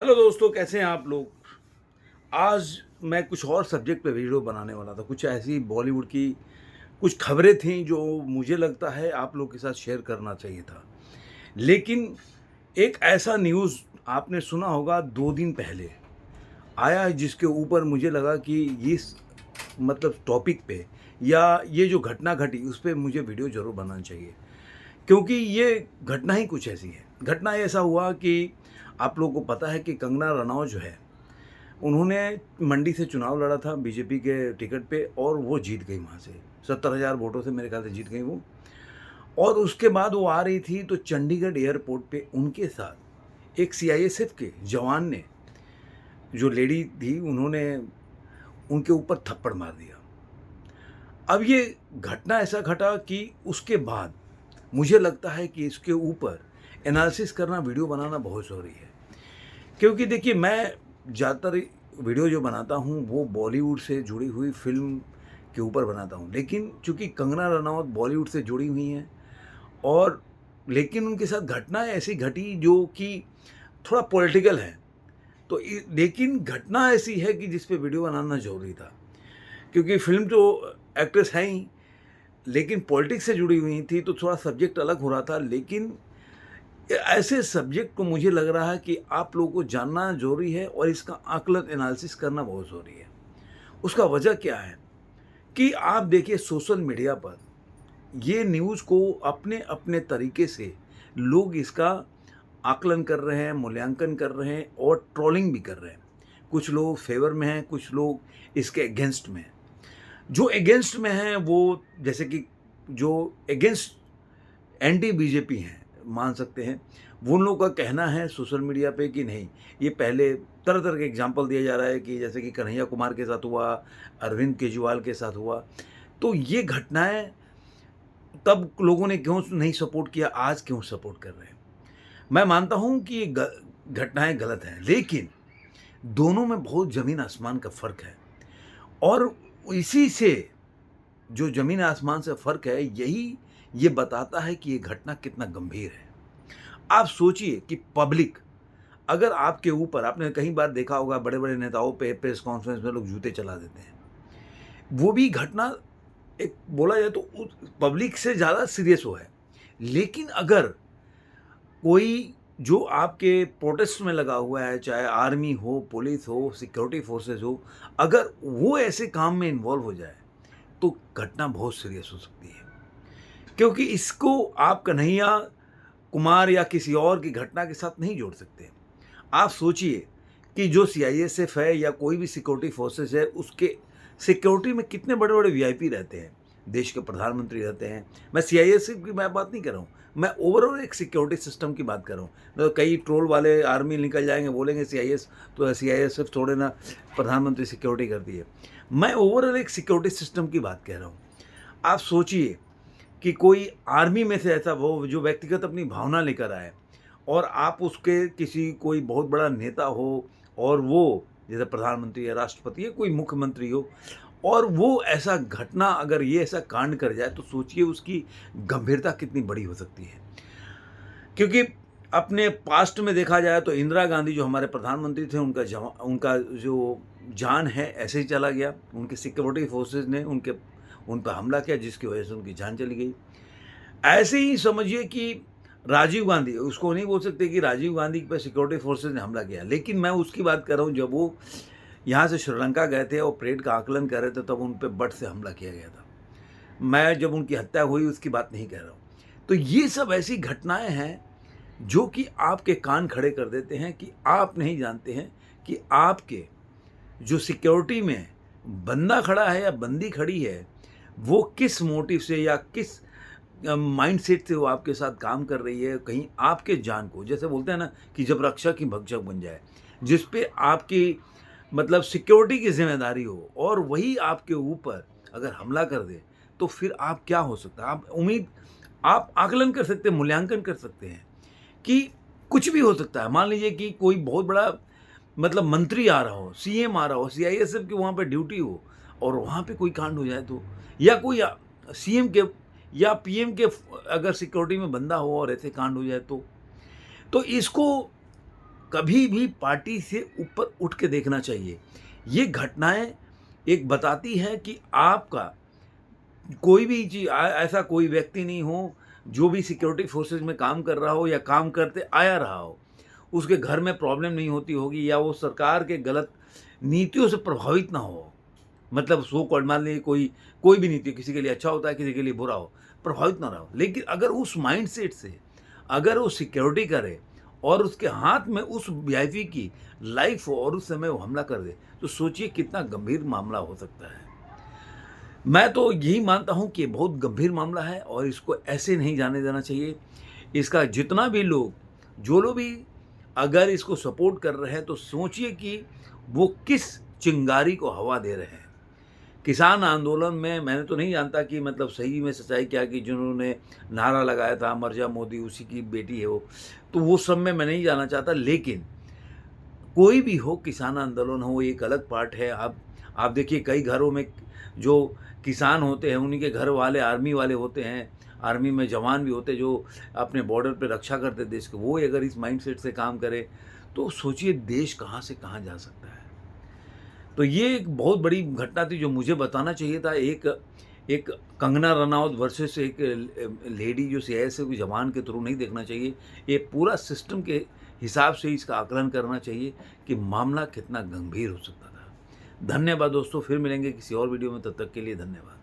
Hello दोस्तों, कैसे हैं आप लोग। आज मैं कुछ और सब्जेक्ट पे वीडियो बनाने वाला था। कुछ ऐसी बॉलीवुड की कुछ खबरें थीं जो मुझे लगता है आप लोग के साथ शेयर करना चाहिए था। लेकिन एक ऐसा न्यूज़ आपने सुना होगा 2 दिन पहले आया है, जिसके ऊपर मुझे लगा कि इस मतलब टॉपिक पे या ये जो घटना घटी उस पे मुझे वीडियो ज़रूर बनाना चाहिए। क्योंकि ये घटना ही कुछ ऐसी है। घटना ऐसा हुआ कि आप लोगों को पता है कि कंगना रनौत जो है, उन्होंने मंडी से चुनाव लड़ा था बीजेपी के टिकट पे और वो जीत गई वहाँ से। 70,000 वोटों से मेरे ख्याल से जीत गई वो। और उसके बाद वो आ रही थी तो चंडीगढ़ एयरपोर्ट पे उनके साथ एक सीआईएसएफ के जवान ने, जो लेडी थी, उन्होंने उनके ऊपर थप्पड़ मार दिया। अब ये घटना ऐसा घटा कि उसके बाद मुझे लगता है कि इसके ऊपर एनालिसिस करना, वीडियो बनाना बहुत ज़रूरी है। क्योंकि देखिए, मैं ज़्यादातर वीडियो जो बनाता हूँ वो बॉलीवुड से जुड़ी हुई फ़िल्म के ऊपर बनाता हूँ। लेकिन चूँकि कंगना रनावत बॉलीवुड से जुड़ी हुई हैं, और लेकिन उनके साथ घटनाएँ ऐसी घटी जो कि थोड़ा पॉलिटिकल है। तो लेकिन घटना ऐसी है कि जिस पे वीडियो बनाना ज़रूरी था। क्योंकि फ़िल्म तो एक्ट्रेस हैं ही, लेकिन पॉलिटिक्स से जुड़ी हुई थी तो थोड़ा सब्जेक्ट अलग हो रहा था। लेकिन ऐसे सब्जेक्ट को मुझे लग रहा है कि आप लोगों को जानना ज़रूरी है और इसका आकलन एनालिसिस करना बहुत ज़रूरी है। उसका वजह क्या है कि आप देखिए, सोशल मीडिया पर ये न्यूज़ को अपने-अपने तरीके से लोग इसका आकलन कर रहे हैं, मूल्यांकन कर रहे हैं और ट्रोलिंग भी कर रहे हैं। कुछ लोग फ़ेवर में हैं, कुछ लोग इसके अगेंस्ट में हैं। जो अगेंस्ट में हैं वो, जैसे कि जो अगेंस्ट एंटी बीजेपी हैं, मान सकते हैं, वो उन लोगों का कहना है सोशल मीडिया पे कि नहीं, ये पहले तरह-तरह के एग्ज़ाम्पल दिया जा रहा है कि जैसे कि कन्हैया कुमार के साथ हुआ, अरविंद केजरीवाल के साथ हुआ। तो ये घटनाएँ तब लोगों ने क्यों नहीं सपोर्ट किया, आज क्यों सपोर्ट कर रहे हैं। मैं मानता हूँ कि ये घटनाएँ गलत हैं, लेकिन दोनों में बहुत ज़मीन-आसमान का फ़र्क है। और इसी से, जो ज़मीन आसमान से फ़र्क है, यही ये बताता है कि ये घटना कितना गंभीर है। आप सोचिए कि पब्लिक अगर आपके ऊपर, आपने कई बार देखा होगा बड़े-बड़े नेताओं पे प्रेस कॉन्फ्रेंस में लोग जूते चला देते हैं। वो भी घटना, एक बोला जाए तो उस पब्लिक से ज़्यादा सीरियस वो है। लेकिन अगर कोई जो आपके प्रोटेस्ट में लगा हुआ है, चाहे आर्मी हो, पुलिस हो, सिक्योरिटी फोर्सेस हो, अगर वो ऐसे काम में इन्वॉल्व हो जाए, तो घटना बहुत सीरियस हो सकती है। क्योंकि इसको आप कन्हैया कुमार या किसी और की घटना के साथ नहीं जोड़ सकते। आप सोचिए कि जो सीआईएसएफ है या कोई भी सिक्योरिटी फोर्सेस है, उसके सिक्योरिटी में कितने बड़े-बड़े वीआईपी रहते हैं। देश के प्रधानमंत्री रहते हैं। मैं सीआईएसएफ की मैं बात नहीं कर रहा हूँ। मैं ओवरऑल एक सिक्योरिटी सिस्टम की बात कर रहा हूँ। तो कई ट्रोल वाले आर्मी निकल जाएँगे, बोलेंगे सीआईएसएफ थोड़े ना प्रधानमंत्री सिक्योरिटी करती है। मैं ओवरऑल एक सिक्योरिटी सिस्टम की बात कह रहा हूँ। आप सोचिए कि कोई आर्मी में से ऐसा वो जो व्यक्तिगत अपनी भावना लेकर आए, और आप उसके किसी कोई बहुत बड़ा नेता हो, और वो जैसे प्रधानमंत्री या राष्ट्रपति या कोई मुख्यमंत्री हो, और वो ऐसा घटना, अगर ये ऐसा कांड कर जाए, तो सोचिए उसकी गंभीरता कितनी बड़ी हो सकती है। क्योंकि अपने पास्ट में देखा जाए तो इंदिरा गांधी जो हमारे प्रधानमंत्री थे, उनका जो जान है ऐसे ही चला गया। उनके सिक्योरिटी फोर्सेस ने उन पर हमला किया, जिसकी वजह से उनकी जान चली गई। ऐसे ही समझिए कि राजीव गांधी, उसको नहीं बोल सकते कि राजीव गांधी पे सिक्योरिटी फोर्सेस ने हमला किया, लेकिन मैं उसकी बात कर रहा हूँ जब वो यहाँ से श्रीलंका गए थे और परेड का आकलन कर रहे थे, तब उन पे बट से हमला किया गया था। मैं जब उनकी हत्या हुई उसकी बात नहीं कह रहा हूँ। तो ये सब ऐसी घटनाएं हैं जो कि आपके कान खड़े कर देते हैं कि आप नहीं जानते हैं कि आपके जो सिक्योरिटी में बंदा खड़ा है या बंदी खड़ी है, वो किस मोटिव से या किस माइंडसेट से वो आपके साथ काम कर रही है। कहीं आपके जान को, जैसे बोलते हैं ना कि जब रक्षक ही भक्षक बन जाए, जिस पे आपकी मतलब सिक्योरिटी की ज़िम्मेदारी हो, और वही आपके ऊपर अगर हमला कर दे, तो फिर आप क्या हो सकता है? आप आकलन कर सकते हैं, मूल्यांकन कर सकते हैं कि कुछ भी हो सकता है। मान लीजिए कि कोई बहुत बड़ा मतलब मंत्री आ रहा हो, सीएम आ रहा हो, सीआईएसएफ की वहाँ पे ड्यूटी हो, और वहाँ पे कोई कांड हो जाए तो, या कोई सीएम के या पीएम के अगर सिक्योरिटी में बंदा हो और ऐसे कांड हो जाए तो इसको कभी भी पार्टी से ऊपर उठ के देखना चाहिए। ये घटनाएँ एक बताती हैं कि आपका कोई भी ऐसा कोई व्यक्ति नहीं हो, जो भी सिक्योरिटी फोर्सेज़ में काम कर रहा हो या काम करते आया रहा हो, उसके घर में प्रॉब्लम नहीं होती होगी या वो सरकार के गलत नीतियों से प्रभावित ना हो। मतलब सो कॉल्ड मान लीजिए कोई भी नीति किसी के लिए अच्छा होता है, किसी के लिए बुरा हो, प्रभावित ना रहा हो। लेकिन अगर उस माइंडसेट से अगर वो सिक्योरिटी करे और उसके हाथ में उस वीआईपी की लाइफ़ हो और उस समय वो हमला कर दे, तो सोचिए कितना गंभीर मामला हो सकता है। मैं तो यही मानता हूँ कि ये बहुत गंभीर मामला है और इसको ऐसे नहीं जाने देना चाहिए। इसका जितना भी लोग जो लोग भी अगर इसको सपोर्ट कर रहे हैं, तो सोचिए कि वो किस चिंगारी को हवा दे रहे हैं। किसान आंदोलन में मैंने तो नहीं जानता कि मतलब सही में सच्चाई क्या, कि जिन्होंने नारा लगाया था मर जा मोदी, उसी की बेटी है वो। तो वो सब में मैं नहीं जाना चाहता, लेकिन कोई भी हो, किसान आंदोलन हो, एक अलग पार्ट है। आप देखिए कई घरों में जो किसान होते हैं, उन्हीं के घर वाले आर्मी वाले होते हैं, आर्मी में जवान भी होते हैं जो अपने बॉर्डर पे रक्षा करते हैं देश की। वो अगर इस माइंडसेट से काम करे, तो सोचिए देश कहाँ से कहाँ जा सकता है। तो ये एक बहुत बड़ी घटना थी जो मुझे बताना चाहिए था। एक एक कंगना रनौत वर्सेस एक लेडी जो सीआईएसएफ के जवान के थ्रू नहीं देखना चाहिए। ये पूरा सिस्टम के हिसाब से इसका आकलन करना चाहिए कि मामला कितना गंभीर हो सकता था। धन्यवाद दोस्तों, फिर मिलेंगे किसी और वीडियो में, तब तक के लिए धन्यवाद।